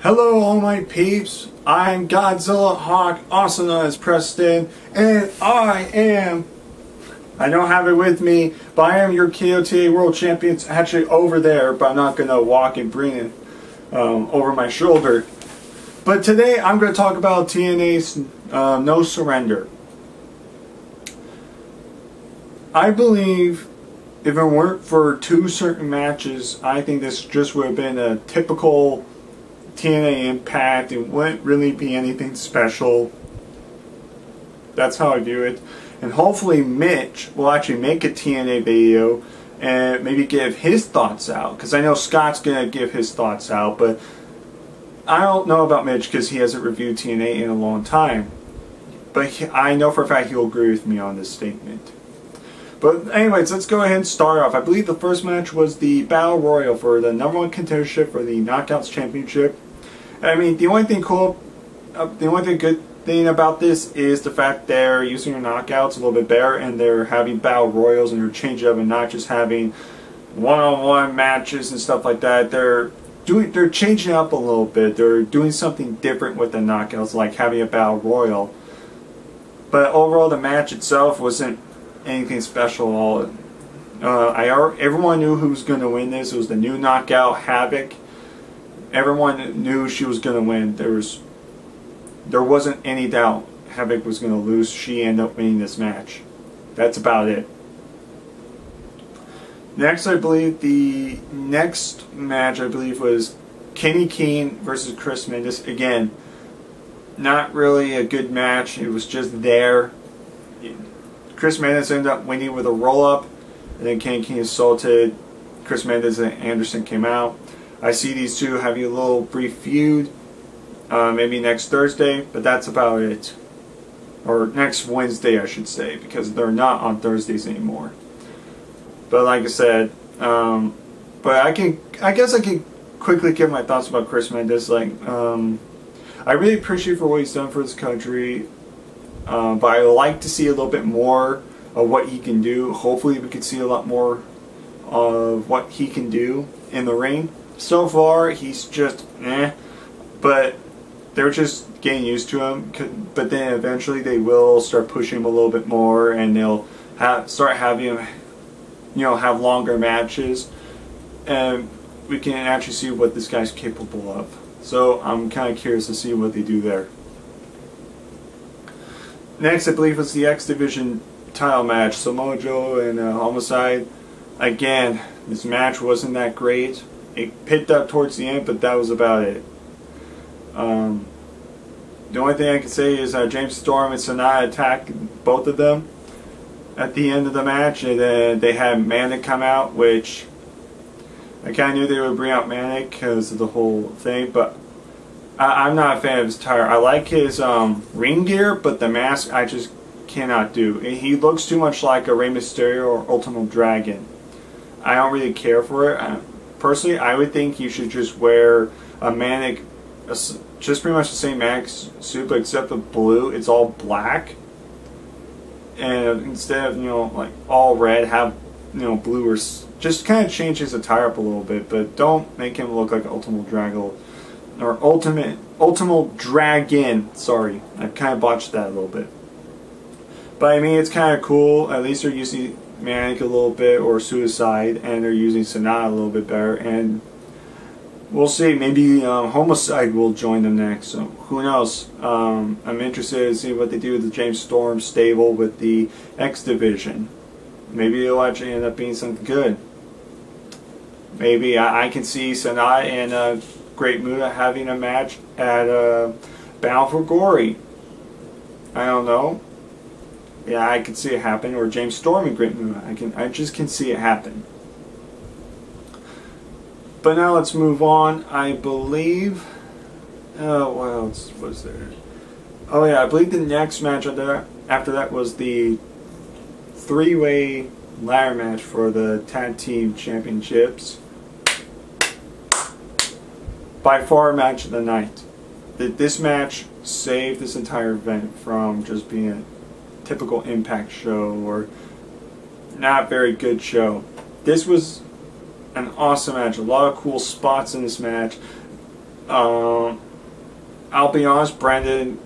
Hello all my peeps, I'm Godzilla Hawk, also known as Preston, and I don't have it with me, but I am your KOTA World Champion. It's actually over there, but I'm not going to walk and bring it over my shoulder. But today I'm going to talk about TNA's No Surrender. I believe if it weren't for two certain matches, I think this just would have been a typical TNA Impact. It wouldn't really be anything special. That's how I view it. And hopefully Mitch will actually make a TNA video and maybe give his thoughts out. Because I know Scott's going to give his thoughts out. But I don't know about Mitch because he hasn't reviewed TNA in a long time. But I know for a fact he'll agree with me on this statement. But anyways, let's go ahead and start off. I believe the first match was the Battle Royal for the #1 contendership for the Knockouts Championship. I mean, the only good thing about this is the fact they're using their knockouts a little bit better, and they're having Battle Royals, and they're changing up and not just having one-on-one matches and stuff like that. They're changing up a little bit. They're doing something different with the knockouts, like having a Battle Royal. But overall, the match itself wasn't anything special at all. Everyone knew who was going to win this. It was the new knockout, Havoc. Everyone knew she was going to win. There wasn't any doubt Havoc was going to lose. She ended up winning this match. That's about it. Next, I believe the next match was Kenny King versus Chris Mendez. Again, not really a good match. It was just there. Chris Mendez ended up winning with a roll-up, and then Kenny King assaulted Chris Mendez, and Anderson came out. I see these two having a little brief feud, maybe next Thursday, but that's about it. Or next Wednesday, I should say, because they're not on Thursdays anymore. But like I said, but I guess I can quickly give my thoughts about Chris Mendez. I really appreciate for what he's done for this country. But I would like to see a little bit more of what he can do. Hopefully we can see a lot more of what he can do in the ring. So far he's just but they're just getting used to him. But then eventually they will start pushing him a little bit more, and they'll start having him, have longer matches, and we can actually see what this guy's capable of. So I'm kind of curious to see what they do there. Next, I believe, was the X Division title match, Samoa Joe and Homicide. Again, this match wasn't that great. It picked up towards the end, but that was about it. The only thing I can say is James Storm and Sonata attacked both of them at the end of the match, and then they had Manic come out, which I kind of knew they would bring out Manic because of the whole thing, but I'm not a fan of his attire. I like his ring gear, but the mask I just cannot do. He looks too much like a Rey Mysterio or Ultimate Dragon. I don't really care for it. Personally, I would think you should just wear a Manic, just pretty much the same Manic suit, but except the blue, it's all black. And instead of, like all red, have, blue, or just kind of change his attire up a little bit, but don't make him look like Ultimate Dragon. Or Ultimate Dragon. Sorry, I kind of botched that a little bit. But I mean, it's kind of cool. At least they're using Manic a little bit, or Suicide, and they're using Sonata a little bit better. And we'll see. Maybe Homicide will join them next. So who knows? I'm interested to see what they do with the James Storm stable with the X Division. Maybe it'll actually end up being something good. Maybe I can see Sonata and Great Muta having a match at Bound for Glory. I don't know. Yeah, I can see it happen. Or James Storm and Great Muta. I just can see it happen. But now let's move on. I believe. What else was there? Oh yeah, I believe the next match after that was the three-way ladder match for the Tag Team Championships. By far, match of the night. This match saved this entire event from just being a typical Impact show or not very good show. This was an awesome match. A lot of cool spots in this match. I'll be honest, Brandon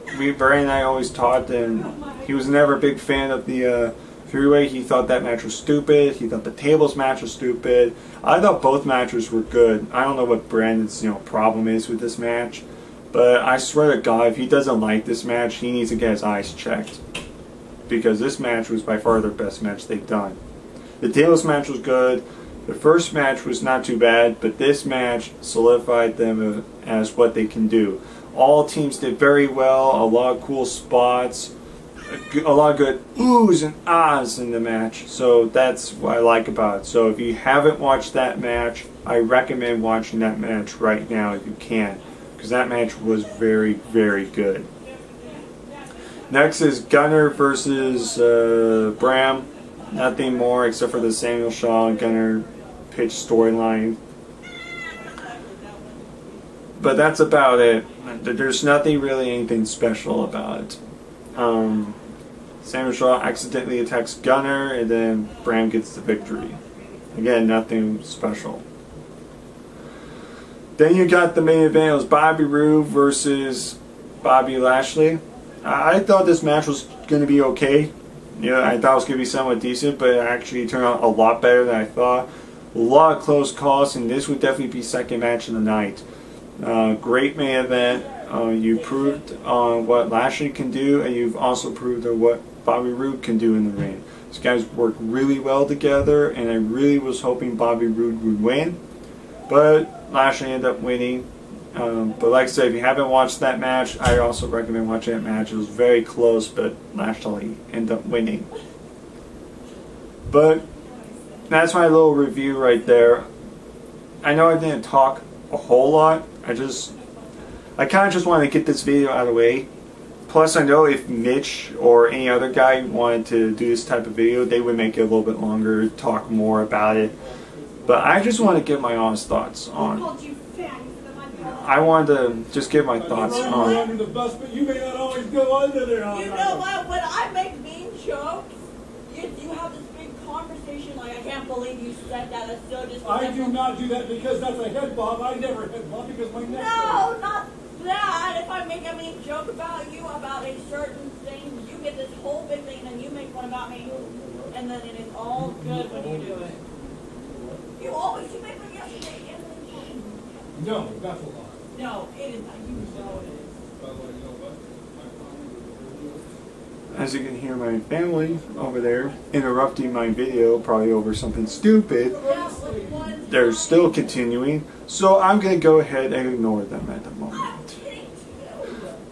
and I always talked, and he was never a big fan of the three-way. He thought that match was stupid. He thought the tables match was stupid. I thought both matches were good. I don't know what Brandon's problem is with this match, but I swear to God, if he doesn't like this match, he needs to get his eyes checked, because this match was by far their best match they've done. The tables match was good. The first match was not too bad, but this match solidified them as what they can do. All teams did very well, a lot of cool spots, a lot of good oohs and ahs in the match. So that's what I like about it. So if you haven't watched that match, I recommend watching that match right now if you can, because that match was very, very good. Next is Gunner versus Bram. Nothing more except for the Samuel Shaw and Gunner pitch storyline. But that's about it. There's nothing really anything special about it. Samuel Shaw accidentally attacks Gunner, and then Bram gets the victory. Again, nothing special. Then you got the main event. It was Bobby Roode versus Bobby Lashley. I thought this match was going to be okay. I thought it was going to be somewhat decent, but it actually turned out a lot better than I thought. A lot of close calls, and this would definitely be second match of the night. Great main event. You proved what Lashley can do, and you've also proved what Bobby Roode can do in the ring. These guys work really well together, and I really was hoping Bobby Roode would win, but Lashley ended up winning. But like I said, if you haven't watched that match, I also recommend watching that match. It was very close, but Lashley ended up winning. But that's my little review right there. I know I didn't talk a whole lot. I kind of just wanted to get this video out of the way. Plus, I know if Mitch or any other guy wanted to do this type of video, they would make it a little bit longer, talk more about it. But I just want to give my honest thoughts on. I wanted to just give my thoughts on. Under the bus, but you may not always go under there. You know what? When I make mean jokes, you have this big conversation like, I can't believe you said that. It's so disrespectful. I do not do that because that's a head bob. I never head bob because my neck. No, not that. If I make a mean joke about you, about a certain thing, you get this whole big thing, and then you make one about me, and then it is all good when you do it. You made one yesterday, and then No, that's a lie. no, it is not. You know it is. By the way, you know what? As you can hear, my family over there interrupting my video, probably over something stupid. They're still continuing, so I'm going to go ahead and ignore them at the moment.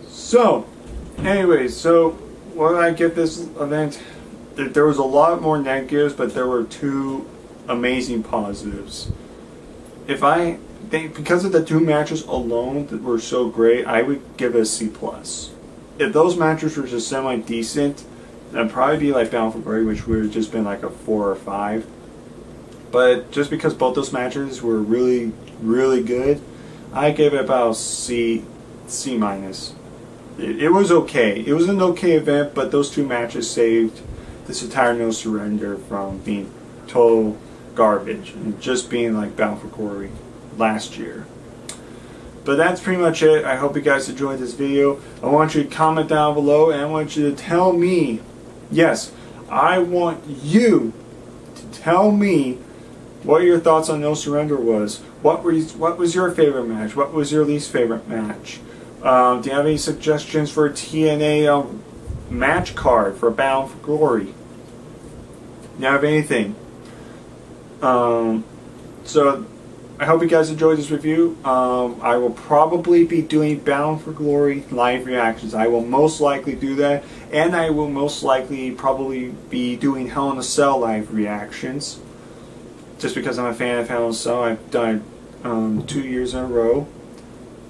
So, anyways, so what did I give this event? There was a lot more negatives, but there were two amazing positives. Because of the two matches alone that were so great, I would give it a C+. If those matches were just semi-decent, that'd probably be like Bound for Glory, which would have just been like a 4 or 5. But just because both those matches were really, really good, I gave it about C-. It was okay. It was an okay event, but those two matches saved this entire No Surrender from being total garbage and just being like Bound for Glory last year. But that's pretty much it. I hope you guys enjoyed this video. I want you to comment down below, and I want you to tell me, yes, I want you to tell me what your thoughts on No Surrender was. What was your favorite match? What was your least favorite match? Do you have any suggestions for a TNA match card for Bound for Glory? Do you have anything? So I hope you guys enjoyed this review. I will probably be doing Bound for Glory live reactions. I will most likely do that, and I will most likely probably be doing Hell in a Cell live reactions. Just because I'm a fan of Hell in a Cell, I've done 2 years in a row.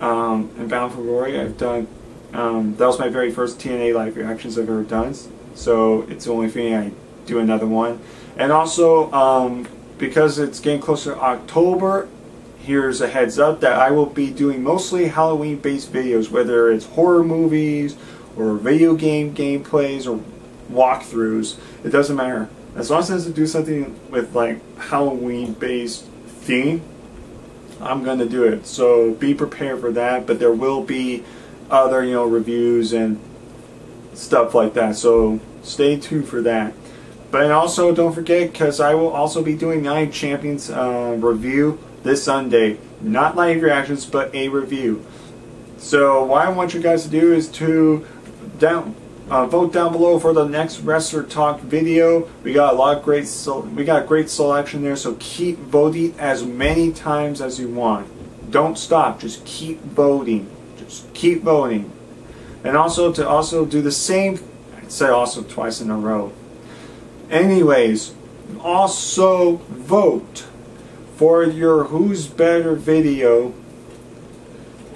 And Bound for Glory, I've done. That was my very first TNA live reactions I've ever done, so it's the only thing I do another one. And also, because it's getting closer to October, here's a heads up that I will be doing mostly Halloween based videos, whether it's horror movies or video game gameplays or walkthroughs. It doesn't matter. As long as it has to do something with like Halloween based theme, I'm going to do it. So be prepared for that. But there will be other, reviews and stuff like that. So stay tuned for that. But also don't forget, because I will also be doing Night of Champions review this Sunday. Not live reactions, but a review. So what I want you guys to do is to vote down below for the next Wrestler Talk video. We got a lot of great selection there, so keep voting as many times as you want. Don't stop, just keep voting. Just keep voting. And also to do the same, I said also twice in a row. Anyways, also vote for your Who's Better video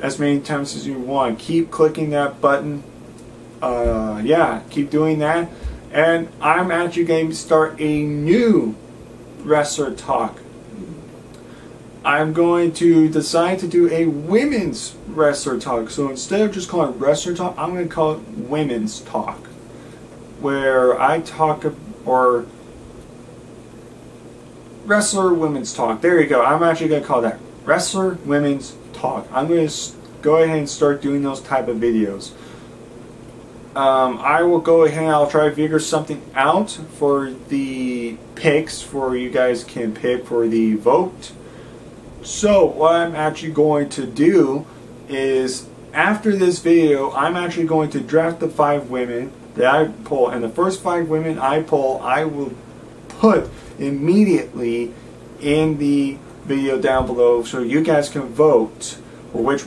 as many times as you want. Keep clicking that button. Yeah, keep doing that. And I'm actually going to start a new Wrestler Talk. I'm going to decide to do a women's Wrestler Talk. So instead of just calling it Wrestler Talk, I'm going to call it Women's Talk, where I talk, or Wrestler Women's Talk. There you go. I'm actually going to call that Wrestler Women's Talk. I'm going to go ahead and start doing those type of videos. I will go ahead and I'll try to figure something out for the picks, for you guys can pick for the vote. So what I'm actually going to do is, after this video, I'm actually going to draft the 5 women that I pull, and the first 5 women I pull, I will put immediately in the video down below, so you guys can vote for which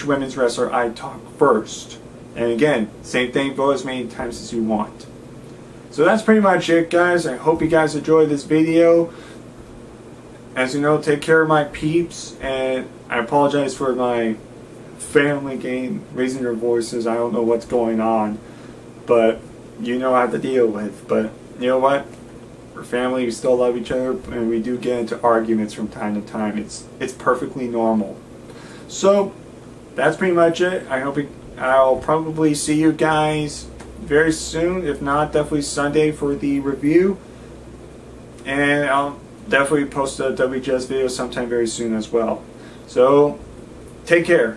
women's wrestler I talk first. And again, same thing, vote as many times as you want. So that's pretty much it, guys. I hope you guys enjoyed this video. As you know, take care of my peeps, and I apologize for my family raising their voices. I don't know what's going on, but you know I have to deal with. But you know what? We're family, we still love each other, and we do get into arguments from time to time. It's perfectly normal. So that's pretty much it. I'll probably see you guys very soon. If not, definitely Sunday for the review. And I'll definitely post a WGS video sometime very soon as well. So take care.